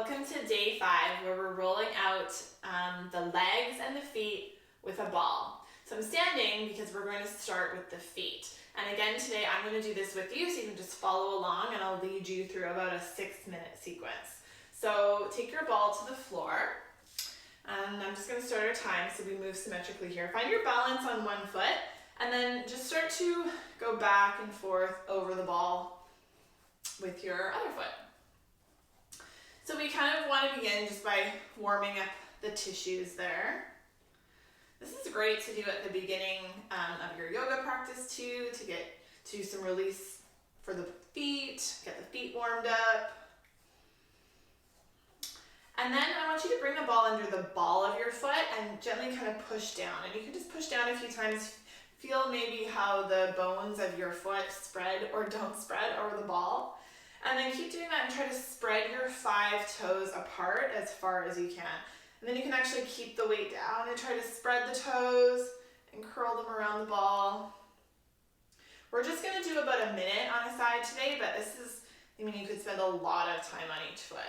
Welcome to day 5 where we're rolling out the legs and the feet with a ball. So I'm standing because we're going to start with the feet. And again today I'm going to do this with you so you can just follow along and I'll lead you through about a 6-minute sequence. So take your ball to the floor and I'm just going to start our time so we move symmetrically here. Find your balance on one foot and then just start to go back and forth over the ball with your other foot. So we kind of want to begin just by warming up the tissues there. This is great to do at the beginning of your yoga practice too, to get to some release for the feet, get the feet warmed up. And then I want you to bring the ball under the ball of your foot and gently kind of push down. And you can just push down a few times. Feel maybe how the bones of your foot spread or don't spread over the ball. And then keep doing that and try to spread your 5 toes apart as far as you can. And then you can actually keep the weight down and try to spread the toes and curl them around the ball. We're just going to do about a minute on a side today, but you could spend a lot of time on each foot.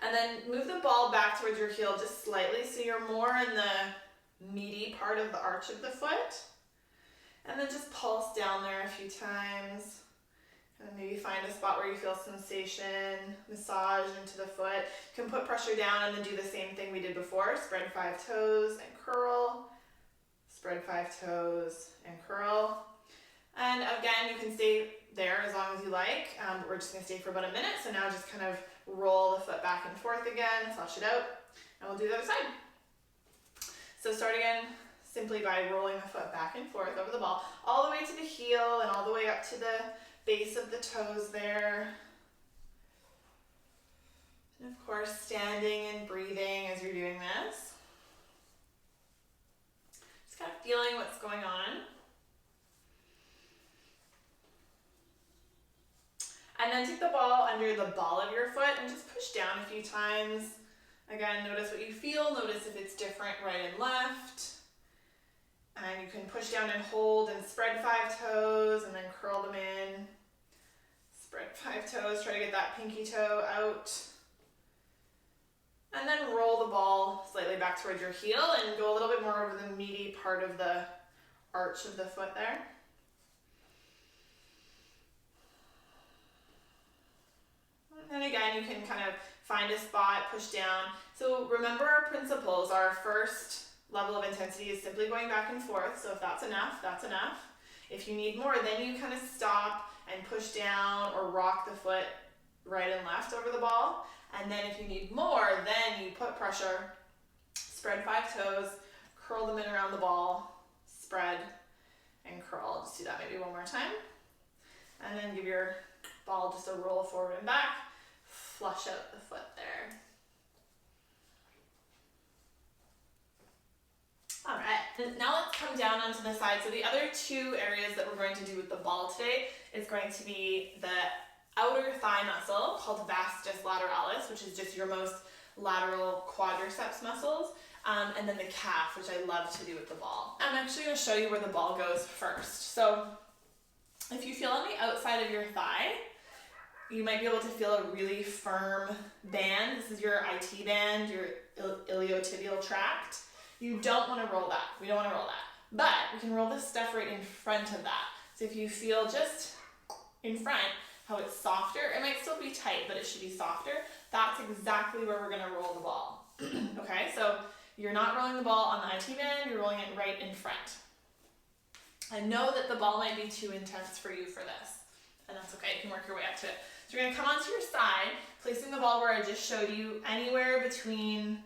And then move the ball back towards your heel just slightly so you're more in the meaty part of the arch of the foot. And then just pulse down there a few times. And maybe find a spot where you feel sensation, massage into the foot. You can put pressure down and then do the same thing we did before. Spread 5 toes and curl. Spread 5 toes and curl. And again, you can stay there as long as you like. But we're just going to stay for about a minute. So now just kind of roll the foot back and forth again, flush it out, and we'll do the other side. So start again simply by rolling the foot back and forth over the ball, all the way to the heel and all the way up to the base of the toes there. And of course, standing and breathing as you're doing this. Just kind of feeling what's going on. And then take the ball under the ball of your foot and just push down a few times. Again, notice what you feel. Notice if it's different right and left. And you can push down and hold and spread 5 toes and then curl them in. Spread 5 toes, try to get that pinky toe out. And then roll the ball slightly back towards your heel and go a little bit more over the meaty part of the arch of the foot there. And again, you can kind of find a spot, push down. So remember our principles. Our first level of intensity is simply going back and forth. So if that's enough, that's enough. If you need more, then you kind of stop and push down or rock the foot right and left over the ball. And then if you need more, then you put pressure, spread 5 toes, curl them in around the ball, spread and curl. Just do that maybe one more time. And then give your ball just a roll forward and back. Flush out the foot there. All right, now let's come down onto the side. So the other 2 areas that we're going to do with the ball today is going to be the outer thigh muscle called vastus lateralis, which is just your most lateral quadriceps muscles, and then the calf, which I love to do with the ball. I'm actually going to show you where the ball goes first. So if you feel on the outside of your thigh, you might be able to feel a really firm band. This is your IT band, your iliotibial tract. You don't want to roll that. We don't want to roll that. But we can roll this stuff right in front of that. So if you feel just in front how it's softer, it might still be tight, but it should be softer. That's exactly where we're going to roll the ball. Okay, so you're not rolling the ball on the IT band, you're rolling it right in front. I know that the ball might be too intense for you for this, and that's okay. You can work your way up to it. So you're going to come onto your side, placing the ball where I just showed you, anywhere between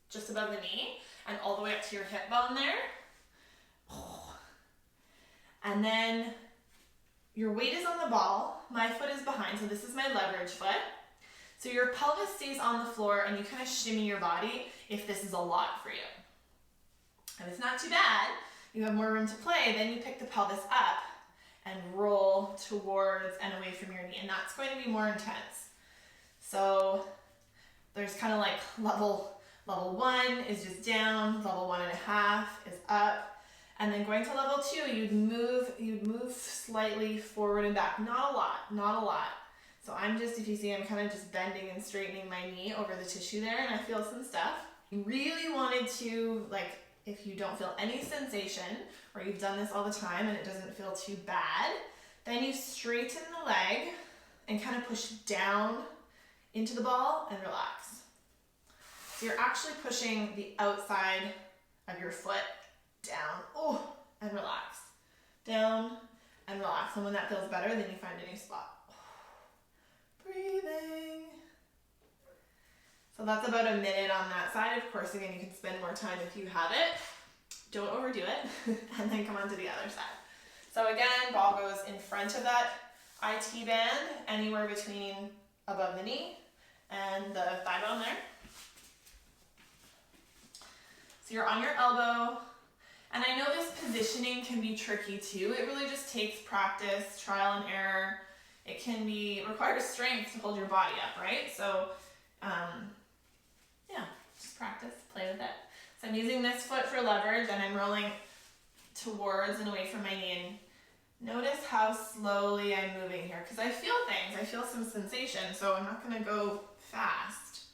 just above the knee and all the way up to your hip bone there. And then your weight is on the ball. My foot is behind, so this is my leverage foot. So your pelvis stays on the floor and you kind of shimmy your body if this is a lot for you. If it's not too bad, you have more room to play, then you pick the pelvis up and roll towards and away from your knee, and that's going to be more intense. So there's kind of like level 1 is just down, level 1.5 is up, and then going to level 2, you'd move slightly forward and back, not a lot. So I'm just, if you see, I'm kind of just bending and straightening my knee over the tissue there, and I feel some stuff. You really wanted to, like, if you don't feel any sensation, or you've done this all the time and it doesn't feel too bad, then you straighten the leg and kind of push down into the ball and relax. So you're actually pushing the outside of your foot down, and relax. Down and relax. And when that feels better, then you find a new spot. Breathing. So that's about a minute on that side. Of course, again, you can spend more time if you have it. Don't overdo it. And then come on to the other side. So again, ball goes in front of that IT band, anywhere between above the knee and the thigh bone there. So you're on your elbow. And I know this positioning can be tricky too. It really just takes practice, trial and error. It can require strength to hold your body up, right? So, yeah, just practice, play with it. So I'm using this foot for leverage, and I'm rolling towards and away from my knee. And notice how slowly I'm moving here, because I feel things. I feel some sensation, so I'm not going to go fast.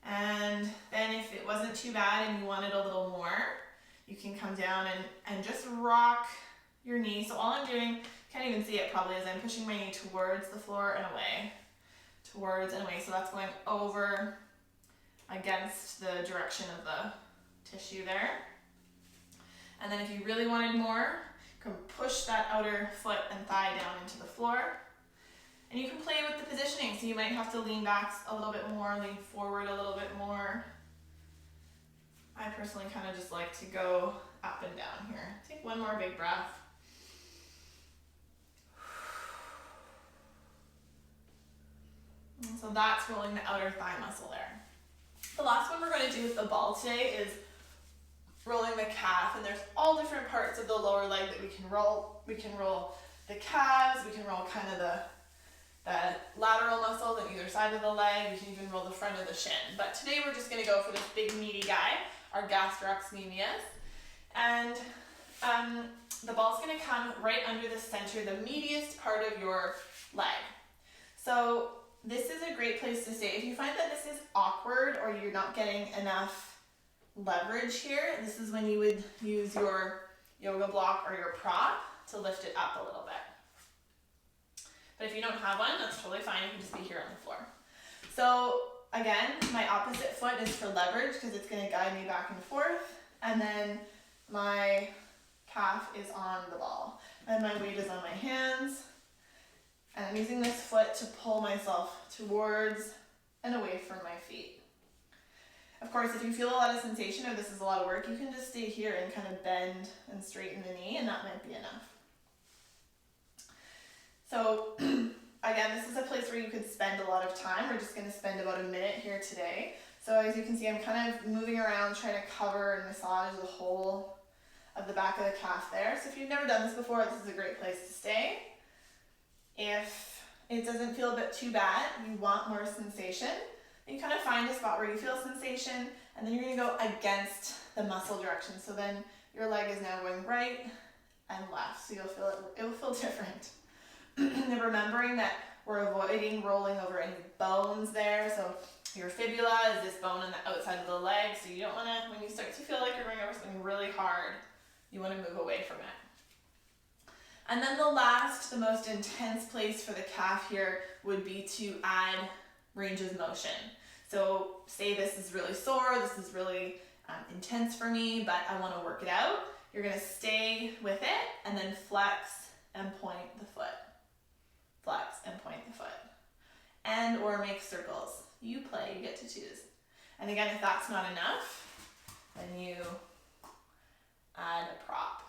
And then if it wasn't too bad and you wanted a little more, you can come down and just rock your knee. So all I'm doing, can't even see it probably, is I'm pushing my knee towards the floor and away. Towards and away. So that's going over against the direction of the tissue there. And then if you really wanted more, you can push that outer foot and thigh down into the floor. And you can play with the positioning. So you might have to lean back a little bit more, lean forward a little bit more. I personally kind of just like to go up and down here. Take one more big breath. And so that's rolling the outer thigh muscle there. The last one we're going to do with the ball today is rolling the calf, and there's all different parts of the lower leg that we can roll. We can roll the calves, we can roll kind of the lateral muscles on either side of the leg, we can even roll the front of the shin. But today we're just going to go for this big meaty guy, our gastrocnemius. And the ball's going to come right under the center, the meatiest part of your leg. So this is a great place to stay. If you find that this is awkward or you're not getting enough leverage here, this is when you would use your yoga block or your prop to lift it up a little bit. But if you don't have one, that's totally fine. You can just be here on the floor. So again, my opposite foot is for leverage because it's going to guide me back and forth. And then my calf is on the ball. And my weight is on my hands. And I'm using this foot to pull myself towards and away from my feet. Of course, if you feel a lot of sensation or this is a lot of work, you can just stay here and kind of bend and straighten the knee, and that might be enough. So again, this is a place where you could spend a lot of time. We're just going to spend about a minute here today. So as you can see, I'm kind of moving around, trying to cover and massage the whole of the back of the calf there. So if you've never done this before, this is a great place to stay. If it doesn't feel a bit too bad, you want more sensation, then you kind of find a spot where you feel sensation, and then you're going to go against the muscle direction. So then your leg is now going right and left. So you'll feel it will feel different. And remembering that we're avoiding rolling over any bones there. So your fibula is this bone on the outside of the leg. So you don't want to, when you start to feel like you're going over something really hard, you want to move away from it. And then the most intense place for the calf here would be to add range of motion. So say this is really sore, this is really intense for me, but I want to work it out. You're going to stay with it and then flex and point the foot. Flex and point the foot. And or make circles. You play, you get to choose. And again, if that's not enough, then you add a prop.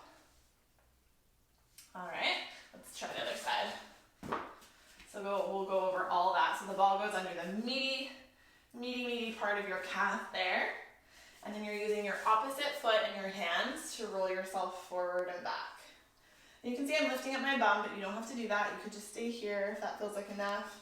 All right, let's try the other side. So we'll go over all that. So the ball goes under the meaty part of your calf there. And then you're using your opposite foot and your hands to roll yourself forward and back. And you can see I'm lifting up my bum, but you don't have to do that. You could just stay here if that feels like enough.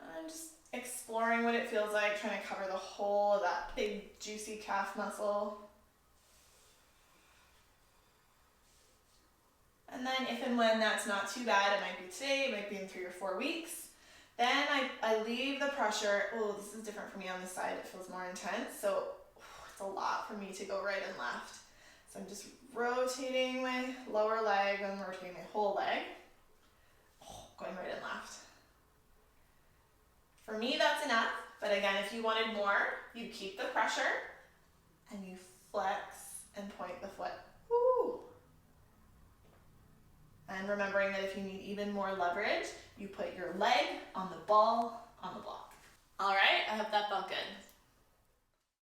I'm just exploring what it feels like, trying to cover the whole of that big juicy calf muscle. And then again, if and when that's not too bad, it might be today, it might be in 3 or 4 weeks. Then I leave the pressure. Oh, this is different for me on this side. It feels more intense. So it's a lot for me to go right and left. So I'm just rotating my lower leg and rotating my whole leg. Going right and left. For me, that's enough. But again, if you wanted more, you keep the pressure and you flex and point the foot. Woo. And remembering that if you need even more leverage, you put your leg on the ball on the block. All right, I hope that felt good.